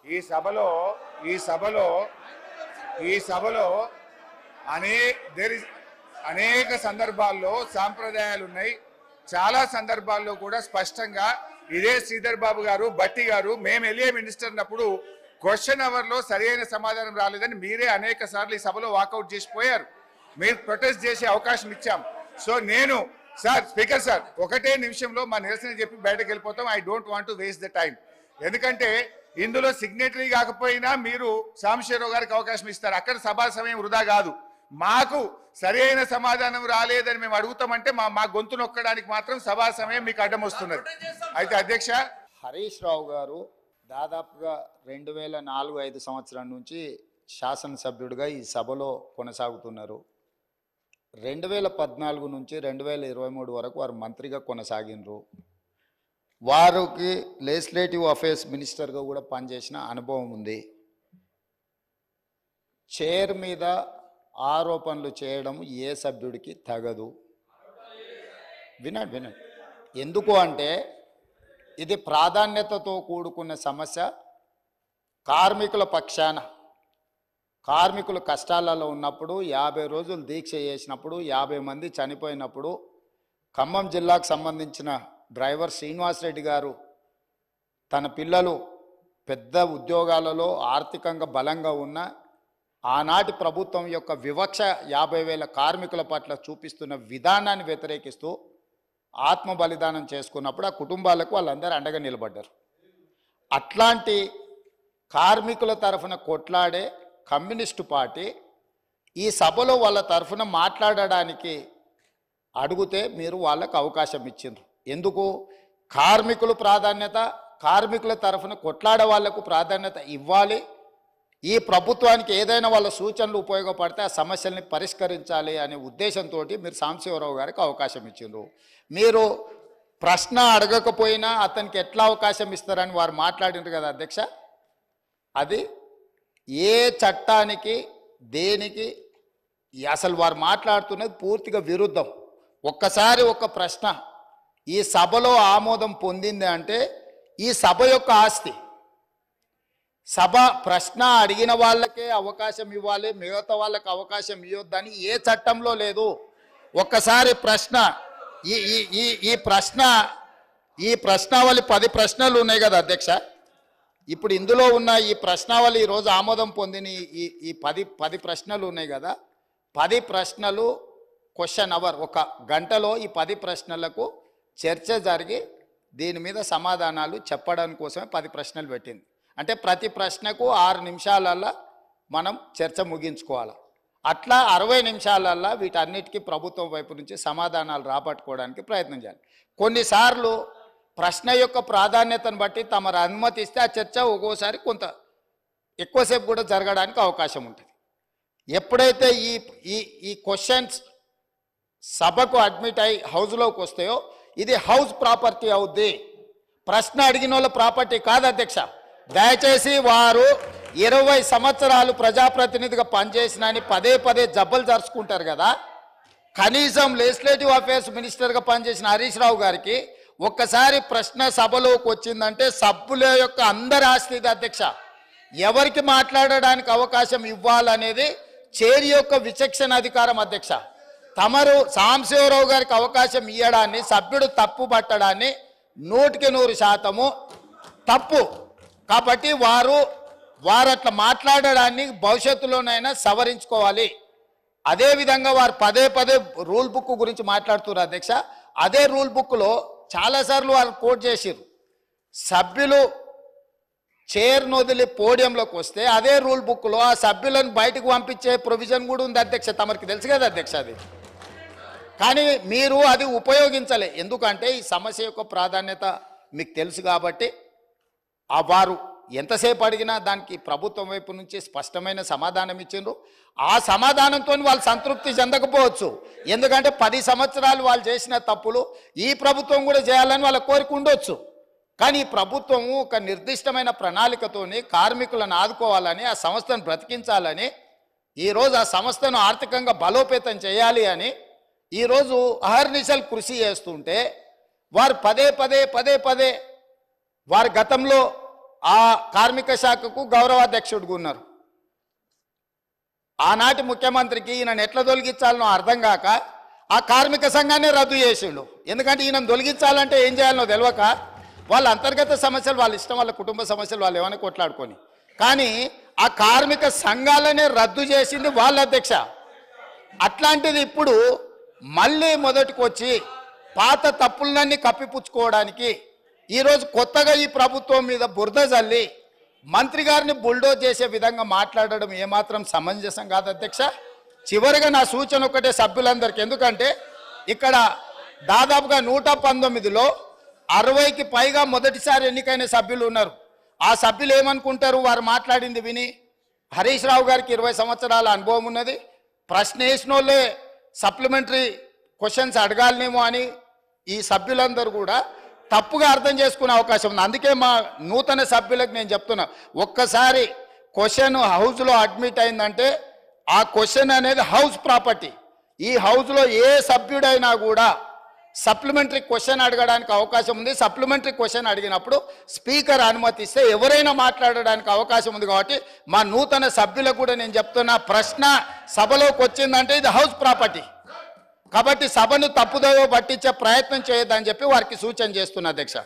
ఈ సభలో ఈ సభలో ఈ సభలో అనేక సందర్భాల్లో సాంప్రదాయాలు ఉన్నాయి. చాలా సందర్భాల్లో కూడా స్పష్టంగా ఇదే శ్రీధర్ బాబు గారు, భట్టి గారు, మేము వెళ్ళే మినిస్టర్ అన్నప్పుడు క్వశ్చన్ అవర్లో సరైన సమాధానం రాలేదని మీరే అనేక సార్లు ఈ సభలో వాకౌట్ చేసిపోయారు. మీరు ప్రొటెస్ట్ చేసే అవకాశం ఇచ్చాం. సో నేను సార్, స్పీకర్ సార్, ఒకటే నిమిషంలో మా నిరసన చెప్పి బయటకు వెళ్ళిపోతాం. I don't want to waste the time. ఎందుకంటే ఇందులో సిగ్నేటరీ కాకపోయినా మీరు సాంబశివరావు గారికి అవకాశం ఇస్తారు. అక్కడ సభా సమయం వృధా కాదు. మాకు సరైన సమాధానం రాలేదని మేము అడుగుతామంటే మా గొంతు నొక్కడానికి మాత్రం సభా సమయం మీకు అడ్డం వస్తున్నది. అయితే అధ్యక్ష, హరీష్ రావు గారు దాదాపుగా 2004-05 సంవత్సరం నుంచి శాసనసభ్యుడిగా ఈ సభలో కొనసాగుతున్నారు. 2014 నుంచి 2023 వరకు వారు మంత్రిగా కొనసాగినరు. వారికి లెజిస్లేటివ్ అఫేర్స్ మినిస్టర్గా కూడా పనిచేసిన అనుభవం ఉంది. చైర్ మీద ఆరోపణలు చేయడం ఏ సభ్యుడికి తగదు. వినండి. ఎందుకు అంటే ఇది ప్రాధాన్యతతో కూడుకున్న సమస్య. కార్మికుల పక్షాన, కార్మికులు కష్టాలలో ఉన్నప్పుడు 50 రోజులు దీక్ష చేసినప్పుడు 50 మంది చనిపోయినప్పుడు ఖమ్మం జిల్లాకు సంబంధించిన డ్రైవర్ శ్రీనివాసరెడ్డి గారు తన పిల్లలు పెద్ద ఉద్యోగాలలో ఆర్థికంగా బలంగా ఉన్న ఆనాటి ప్రభుత్వం యొక్క వివక్ష 50,000 కార్మికుల పట్ల చూపిస్తున్న విధానాన్ని వ్యతిరేకిస్తూ ఆత్మ బలిదానం చేసుకున్నప్పుడు ఆ కుటుంబాలకు వాళ్ళందరూ అండగా నిలబడ్డారు. అట్లాంటి కార్మికుల తరఫున కొట్లాడే కమ్యూనిస్టు పార్టీ ఈ సభలో వాళ్ళ తరఫున మాట్లాడడానికి అడిగితే మీరు వాళ్ళకు అవకాశం ఇచ్చిండ్రు. ఎందుకు? కార్మికులు ప్రాధాన్యత, కార్మికుల తరఫున కొట్లాడే వాళ్లకు ప్రాధాన్యత ఇవ్వాలి. ఈ ప్రభుత్వానికి ఏదైనా వాళ్ళ సూచనలు ఉపయోగపడితే ఆ సమస్యల్ని పరిష్కరించాలి అనే ఉద్దేశంతో మీరు సాంబశివరావు గారికి అవకాశం ఇచ్చిండ్రు. మీరు ప్రశ్న అడగకపోయినా అతనికి ఎట్లా అవకాశం ఇస్తారని వారు మాట్లాడినారు కదా అధ్యక్ష. అది ఏ చట్టానికి దేనికి అసలు వారు మాట్లాడుతున్నది పూర్తిగా విరుద్ధం. ఒక్కసారి ఒక ప్రశ్న ఈ సభలో ఆమోదం పొందింది అంటే ఈ సభ యొక్క ఆస్తి. సభ ప్రశ్న అడిగిన వాళ్ళకే అవకాశం ఇవ్వాలి, మిగతా వాళ్ళకి అవకాశం ఇవ్వద్దని ఏ చట్టంలో లేదు. ఒక్కసారి ప్రశ్న ఈ ప్రశ్నావళి 10 ప్రశ్నలు ఉన్నాయి కదా అధ్యక్ష. ఇప్పుడు ఇందులో ఉన్న ఈ ప్రశ్నావళి ఈరోజు ఆమోదం పొందిన ఈ 10 ప్రశ్నలు ఉన్నాయి కదా. 10 ప్రశ్నలు క్వశ్చన్ అవర్, 1 గంటలో ఈ 10 ప్రశ్నలకు చర్చ జరిగి దీని మీద సమాధానాలు చెప్పడం కోసమే 10 ప్రశ్నలు పెట్టింది. అంటే ప్రతి ప్రశ్నకు 6 నిమిషాలల్లో మనం చర్చ ముగించుకోవాలి. అట్లా 60 నిమిషాలల్లో వీటన్నిటికీ ప్రభుత్వం వైపు నుంచి సమాధానాలు రాబట్టుకోవడానికి ప్రయత్నం చేయాలి. కొన్నిసార్లు ప్రశ్న యొక్క ప్రాధాన్యతను బట్టి తమరు అనుమతిస్తే ఆ చర్చ ఒక్కోసారి కొంత ఎక్కువసేపు కూడా జరగడానికి అవకాశం ఉంటుంది. ఎప్పుడైతే ఈ క్వశ్చన్స్ సభకు అడ్మిట్ అయి హౌస్లోకి వస్తాయో ఇది హౌస్ ప్రాపర్టీ అవుద్ది, ప్రశ్న అడిగిన వాళ్ళ ప్రాపర్టీ కాదు అధ్యక్ష. దయచేసి వారు 20 సంవత్సరాలు ప్రజాప్రతినిధిగా పనిచేసినని పదే జబ్బలు జరుచుకుంటారు కదా. కనీసం లెజిస్లేటివ్ అఫేర్స్ మినిస్టర్గా పనిచేసిన హరీష్ రావు గారికి ఒక్కసారి ప్రశ్న సభలోకి వచ్చిందంటే సభ్యుల యొక్క అందరి ఆస్తి ఇది అధ్యక్ష. ఎవరికి మాట్లాడడానికి అవకాశం ఇవ్వాలనేది చైర్ యొక్క విచక్షణ అధికారం అధ్యక్ష. తమరు సాంబశివరావు గారికి అవకాశం ఇవ్వడాన్ని సభ్యుడు తప్పు పట్టడాన్ని 100% తప్పు. కాబట్టి వారు అట్లా మాట్లాడడాన్ని భవిష్యత్తులోనైనా సవరించుకోవాలి. అదేవిధంగా వారు పదే రూల్ బుక్ గురించి మాట్లాడుతున్నారు అధ్యక్ష. అదే రూల్ బుక్లో చాలాసార్లు వారు కోట్ చేసిర్రు. సభ్యులు చైర్ నొదిలి పోడియంలోకి వస్తే అదే రూల్ బుక్లో ఆ సభ్యులను బయటకు పంపించే ప్రొవిజన్ కూడా ఉంది అధ్యక్ష. తమరికి తెలుసు కదా అధ్యక్ష అది. కానీ మీరు అది ఉపయోగించలే. ఎందుకంటే ఈ సమస్య యొక్క ప్రాధాన్యత మీకు తెలుసు కాబట్టి వారు ఎంతసేపు అడిగినా దానికి ప్రభుత్వం వైపు నుంచి స్పష్టమైన సమాధానం ఇచ్చిండ్రు. ఆ సమాధానంతో వాళ్ళు సంతృప్తి చెందకపోవచ్చు. ఎందుకంటే 10 సంవత్సరాలు వాళ్ళు చేసిన తప్పులు ఈ ప్రభుత్వం కూడా చేయాలని వాళ్ళ కోరిక ఉండొచ్చు. కానీ ఈ ప్రభుత్వం ఒక నిర్దిష్టమైన ప్రణాళికతోని కార్మికులను ఆదుకోవాలని, ఆ సంస్థను బ్రతికించాలని, ఈరోజు ఆ సంస్థను ఆర్థికంగా బలోపేతం చేయాలి అని ఈరోజు అహర్నిశలు కృషి చేస్తుంటే వారు పదే వారి గతంలో ఆ కార్మిక శాఖకు గౌరవాధ్యక్షుడిగా ఉన్నారు. ఆనాటి ముఖ్యమంత్రికి ఈయనను ఎట్లా తొలగించాలనో అర్థం కాక ఆ కార్మిక సంఘాన్ని రద్దు చేసిండు. ఎందుకంటే ఈయన తొలగించాలంటే ఏం చేయాలనో తెలియక వాళ్ళ అంతర్గత సమస్యలు వాళ్ళ ఇష్టం, వాళ్ళ కుటుంబ సమస్యలు వాళ్ళు ఏమైనా కొట్లాడుకొని, కానీ ఆ కార్మిక సంఘాలనే రద్దు చేసింది వాళ్ళ అధ్యక్ష. అట్లాంటిది ఇప్పుడు మళ్ళీ మొదటికి వచ్చి పాత తప్పులన్నీ కప్పిపుచ్చుకోవడానికి ఈరోజు కొత్తగా ఈ ప్రభుత్వం మీద బురద జల్లి మంత్రి గారిని బుల్డోజ్ చేసే విధంగా మాట్లాడడం ఏమాత్రం సమంజసం కాదు అధ్యక్ష. చివరిగా నా సూచన ఒకటే సభ్యులందరికీ, ఎందుకంటే ఇక్కడ దాదాపుగా 119లో 60కి పైగా మొదటిసారి ఎన్నికైన సభ్యులు ఉన్నారు. ఆ సభ్యులు ఏమనుకుంటారు, వారు మాట్లాడింది విని? హరీష్ రావు గారికి 20 సంవత్సరాల అనుభవం ఉన్నది, ప్రశ్న వేసిన వాళ్ళే సప్లిమెంటరీ క్వశ్చన్స్ అడగాలనేమో అని ఈ సభ్యులందరూ కూడా తప్పుగా అర్థం చేసుకునే అవకాశం ఉంది. అందుకే మా నూతన సభ్యులకు నేను చెప్తున్నా, ఒక్కసారి క్వశ్చన్ హౌస్లో అడ్మిట్ అయిందంటే ఆ క్వశ్చన్ అనేది హౌస్ ప్రాపర్టీ. ఈ హౌస్లో ఏ సభ్యుడైనా కూడా సప్లిమెంటరీ క్వశ్చన్ అడగడానికి అవకాశం ఉంది. సప్లిమెంటరీ క్వశ్చన్ అడిగినప్పుడు స్పీకర్ అనుమతిస్తే ఎవరైనా మాట్లాడడానికి అవకాశం ఉంది. కాబట్టి మా నూతన సభ్యులకు కూడా నేను చెప్తున్నా, ప్రశ్న సభలోకి వచ్చిందంటే ఇది హౌస్ ప్రాపర్టీ. కాబట్టి సభను తప్పుదోవ పట్టించే ప్రయత్నం చేయొద్దని చెప్పి వారికి సూచన చేస్తున్నా అధ్యక్ష.